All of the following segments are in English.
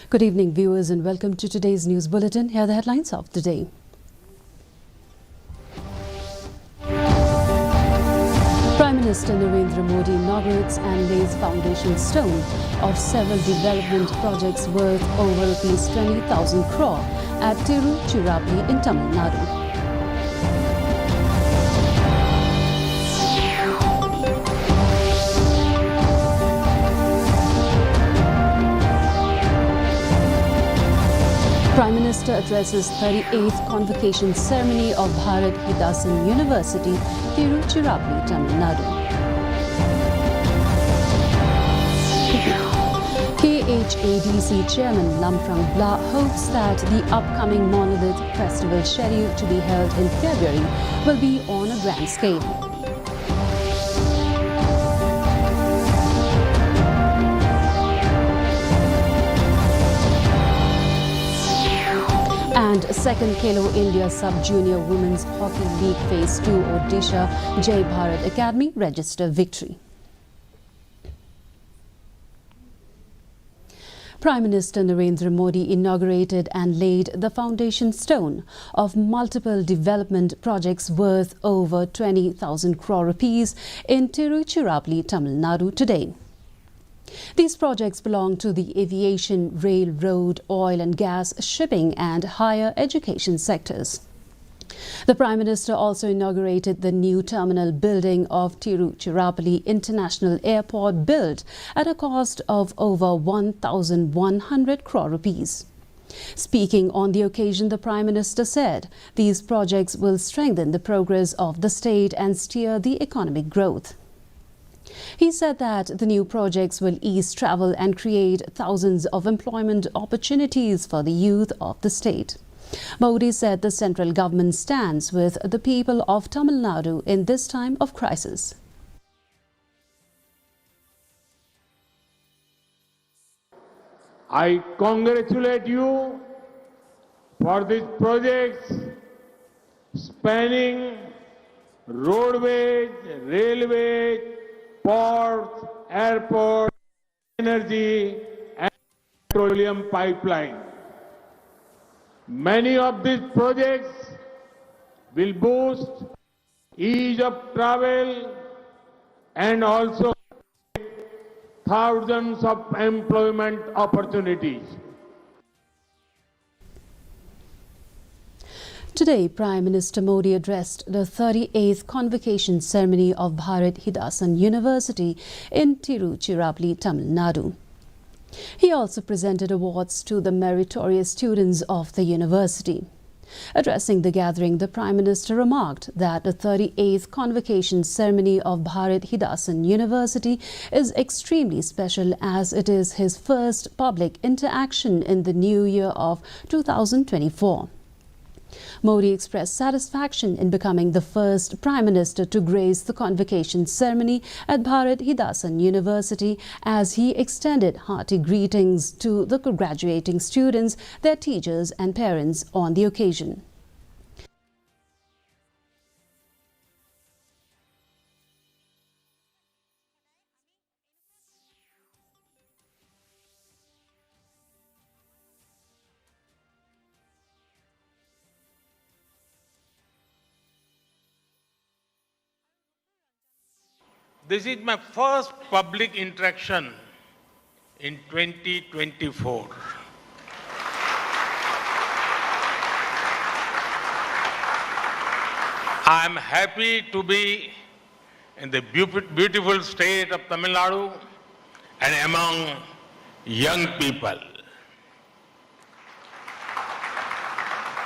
Good evening, viewers, and welcome to today's news bulletin. Here are the headlines of the day. Prime Minister Narendra Modi inaugurates and lays foundation stone of several development projects worth over Rs 20,000 crore at Tiruchirappalli in Tamil Nadu. Prime Minister addresses 38th Convocation ceremony of Bharat Hidasan University, Tiruchirappalli, Tamil Nadu. KHADC Chairman Lamprang Bla hopes that the upcoming Monolith Festival scheduled to be held in February will be on a grand scale. And second Khelo India Sub-Junior Women's Hockey League Phase 2 Odisha Jai Bharat Academy register victory. Prime Minister Narendra Modi inaugurated and laid the foundation stone of multiple development projects worth over 20,000 crore rupees in Tiruchirappalli, Tamil Nadu today. These projects belong to the aviation, rail, road, oil and gas, shipping and higher education sectors. The Prime Minister also inaugurated the new terminal building of Tiruchirappalli International Airport, built at a cost of over 1,100 crore rupees. Speaking on the occasion, the Prime Minister said these projects will strengthen the progress of the state and steer the economic growth. He said that the new projects will ease travel and create thousands of employment opportunities for the youth of the state. Modi said the central government stands with the people of Tamil Nadu in this time of crisis. I congratulate you for these projects spanning roadways, railways, ports, airports, energy and petroleum pipeline. Many of these projects will boost ease of travel and also thousands of employment opportunities. Today, Prime Minister Modi addressed the 38th Convocation ceremony of Bharat Hidasan University in Tiruchirappalli, Tamil Nadu. He also presented awards to the meritorious students of the university. Addressing the gathering, the Prime Minister remarked that the 38th Convocation ceremony of Bharat Hidasan University is extremely special as it is his first public interaction in the new year of 2024. Modi expressed satisfaction in becoming the first Prime Minister to grace the Convocation ceremony at Bharat Hidasan University, as he extended hearty greetings to the graduating students, their teachers and parents on the occasion. This is my first public interaction in 2024. I am happy to be in the beautiful state of Tamil Nadu and among young people.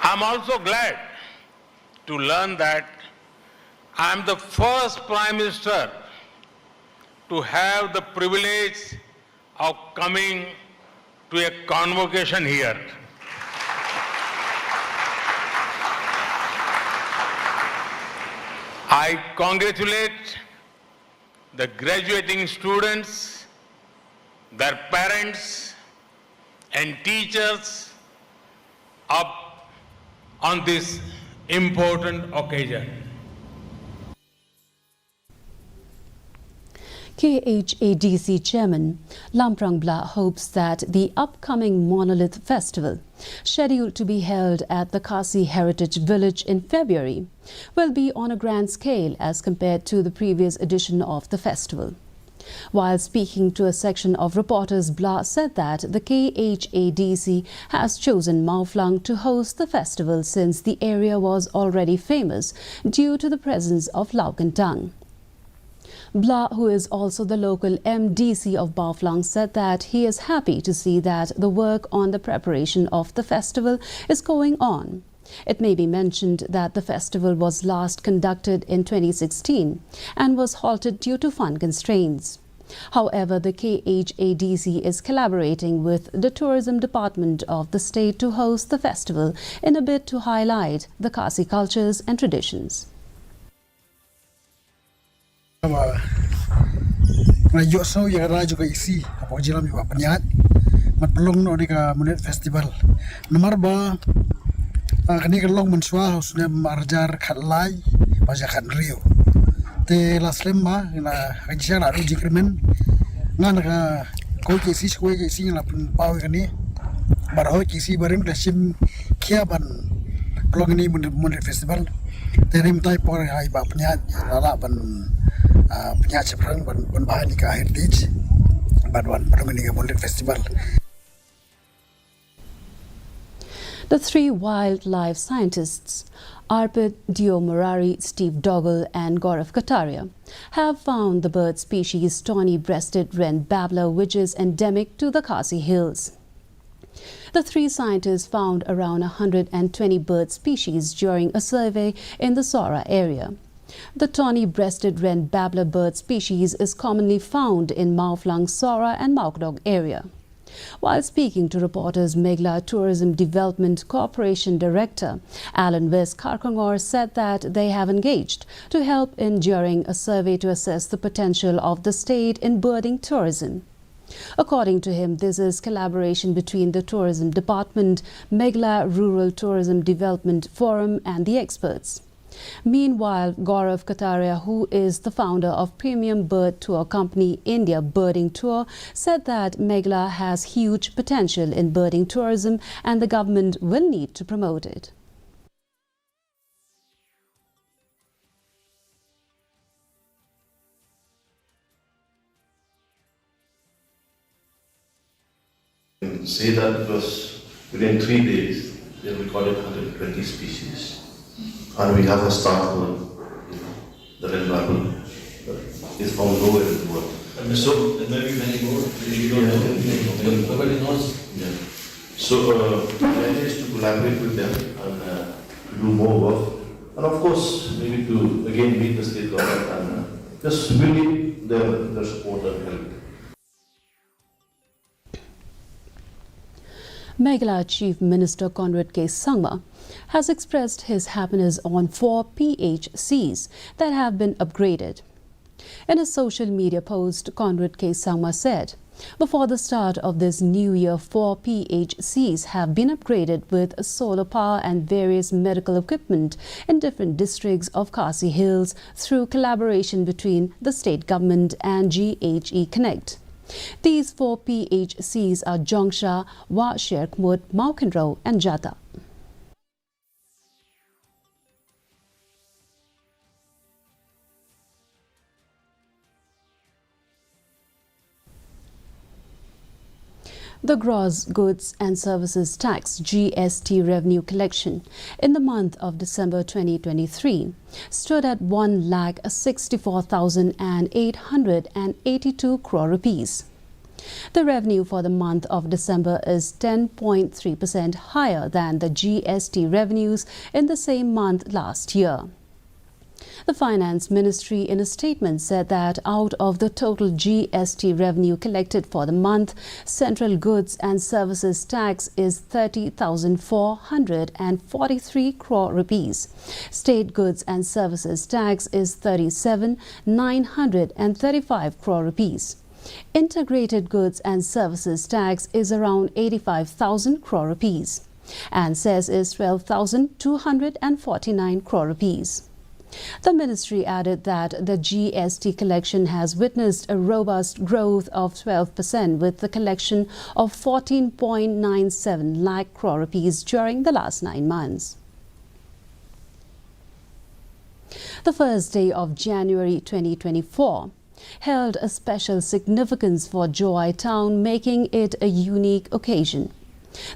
I am also glad to learn that I am the first Prime Minister to have the privilege of coming to a convocation here. I congratulate the graduating students, their parents and teachers on this important occasion. KHADC Chairman Lamprang Bla hopes that the upcoming Monolith Festival, scheduled to be held at the Khasi Heritage Village in February, will be on a grand scale as compared to the previous edition of the festival. While speaking to a section of reporters, Bla said that the KHADC has chosen Mauflang to host the festival since the area was already famous due to the presence of Laukentang. Bla, who is also the local MDC of Mauflang, said that he is happy to see that the work on the preparation of the festival is going on. It may be mentioned that the festival was last conducted in 2016 and was halted due to fund constraints. However, the KHADC is collaborating with the Tourism Department of the state to host the festival in a bid to highlight the Khasi cultures and traditions. Rajo so ya rajo ka isi apo jilam iwa panyat mat pelong no di ka Monolith Festival nomor ba kani ka long menswa usne marjar khatlai baja khan rio te la slemma na kajia la ruji krimen ngana ka ko ke isi la pau kani bar ho ke isi barim sim kia ban pelong ni Monolith Festival te rim tai por hai ba panyat la ban heritage Monolith Festival. The three wildlife scientists, Arpit Diomurari, Steve Doggle and Gaurav Kataria, have found the bird species tawny-breasted wren babbler, which is endemic to the Khasi Hills. The three scientists found around 120 bird species during a survey in the Sora area. The tawny-breasted wren babbler bird species is commonly found in Mauflang, Sora and Maukdog area. While speaking to reporters, Meghalaya Tourism Development Corporation Director Alan West Karkangor said that they have engaged to help in during a survey to assess the potential of the state in birding tourism. According to him, this is collaboration between the Tourism Department, Meghalaya Rural Tourism Development Forum and the experts. Meanwhile, Gaurav Kataria, who is the founder of premium bird tour company India Birding Tour, said that Meghalaya has huge potential in birding tourism and the government will need to promote it. Say that because within 3 days they recorded 120 species. And we have a start for the red marble is found nowhere in the world. So there may be many more. Nobody knows. Yeah. So the idea is to collaborate with them and to do more work, and of course maybe to again meet the state government and just really their support and help. Meghalaya Chief Minister Conrad Sangma has expressed his happiness on 4 PHCs that have been upgraded. In a social media post, Conrad Sangma said, "Before the start of this new year, 4 PHCs have been upgraded with solar power and various medical equipment in different districts of Khasi Hills through collaboration between the state government and GHE Connect. These 4 PHCs are Jongsha, Wa Sherkmut, Maukenro and Jata." The Gross Goods and Services Tax GST revenue collection in the month of December 2023 stood at 1,64,882 crore rupees. The revenue for the month of December is 10.3% higher than the GST revenues in the same month last year. The Finance Ministry in a statement said that out of the total GST revenue collected for the month, Central Goods and Services Tax is 30,443 crore rupees. State Goods and Services Tax is 37,935 crore rupees. Integrated Goods and Services Tax is around 85,000 crore rupees. And Cess is 12,249 crore rupees. The ministry added that the GST collection has witnessed a robust growth of 12% with the collection of 14.97 lakh crore rupees during the last 9 months. The first day of January 2024 held a special significance for Joy Town, making it a unique occasion.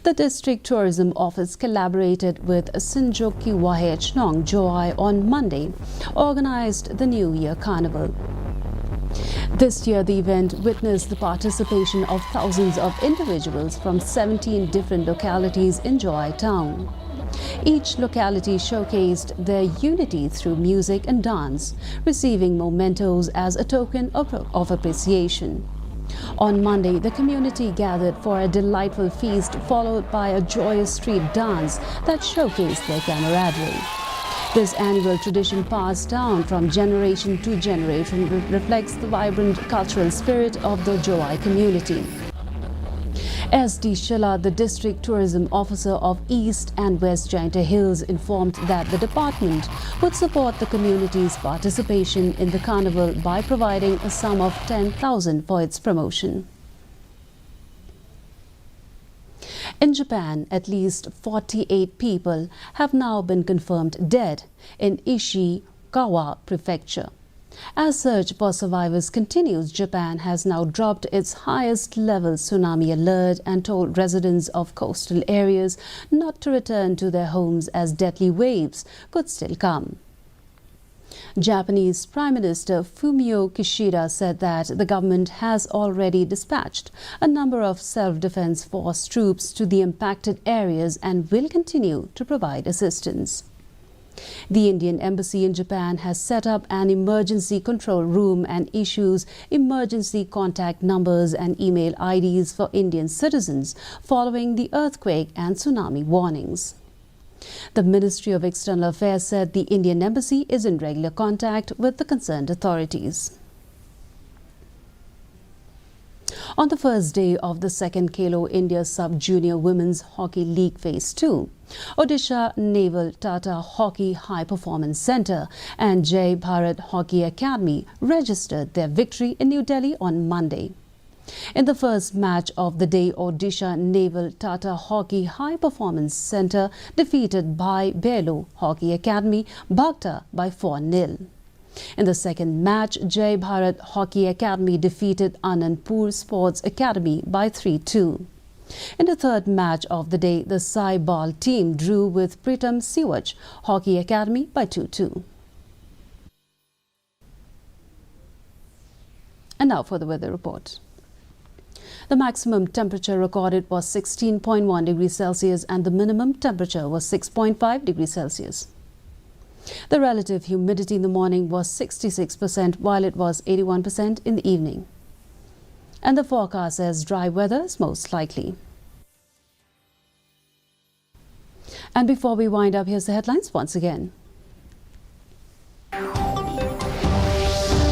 The District Tourism Office collaborated with Sinjuk Ki Wahe Chnong Joy on Monday, organized the New Year Carnival. This year, the event witnessed the participation of thousands of individuals from 17 different localities in Joy Town. Each locality showcased their unity through music and dance, receiving mementos as a token of appreciation. On Monday, the community gathered for a delightful feast followed by a joyous street dance that showcased their camaraderie. This annual tradition passed down from generation to generation reflects the vibrant cultural spirit of the Joy community. S.D. Shilla, the District Tourism Officer of East and West Jaintia Hills, informed that the department would support the community's participation in the carnival by providing a sum of 10,000 for its promotion. In Japan, at least 48 people have now been confirmed dead in Ishikawa Prefecture. As search for survivors continues, Japan has now dropped its highest level tsunami alert and told residents of coastal areas not to return to their homes as deadly waves could still come. Japanese Prime Minister Fumio Kishida said that the government has already dispatched a number of self-defense force troops to the impacted areas and will continue to provide assistance. The Indian Embassy in Japan has set up an emergency control room and issues emergency contact numbers and email IDs for Indian citizens following the earthquake and tsunami warnings. The Ministry of External Affairs said the Indian Embassy is in regular contact with the concerned authorities. On the first day of the second Khelo India Sub-Junior Women's Hockey League Phase 2, Odisha Naval Tata Hockey High Performance Centre and Jai Bharat Hockey Academy registered their victory in New Delhi on Monday. In the first match of the day, Odisha Naval Tata Hockey High Performance Centre defeated Bhai Belo Hockey Academy Bhakta by 4-0. In the second match, Jai Bharat Hockey Academy defeated Anandpur Sports Academy by 3-2. In the third match of the day, the Sai Ball team drew with Pritam Siwaj Hockey Academy by 2-2. And now for the weather report. The maximum temperature recorded was 16.1 degrees Celsius and the minimum temperature was 6.5 degrees Celsius. The relative humidity in the morning was 66% while it was 81% in the evening. And the forecast says dry weather is most likely. And before we wind up, here's the headlines once again.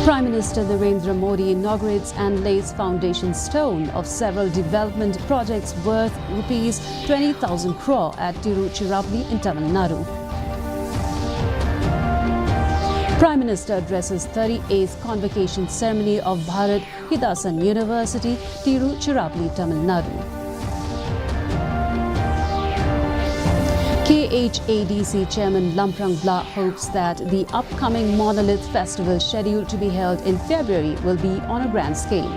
Prime Minister Narendra Modi inaugurates and lays foundation stone of several development projects worth rupees 20,000 crore at Tiruchirappalli in Tamil Nadu. Prime Minister addresses 38th Convocation ceremony of Bharat Hidasan University, Tiruchirappalli, Tamil Nadu. KHADC Chairman Lamprang Bla hopes that the upcoming Monolith Festival scheduled to be held in February will be on a grand scale.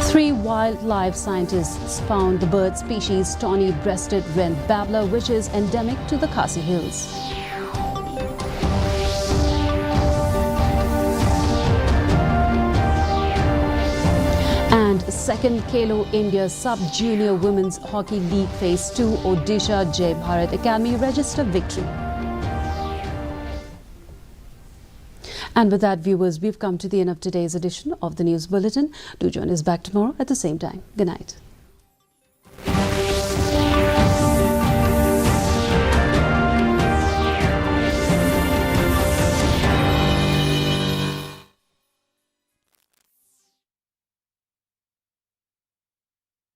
Three wildlife scientists found the bird species tawny-breasted wren babbler, which is endemic to the Khasi Hills. And second Khelo India Sub-Junior Women's Hockey League Phase 2, Odisha Jai Bharat Academy registered victory. And with that, viewers, we've come to the end of today's edition of the News Bulletin. Do join us back tomorrow at the same time. Good night.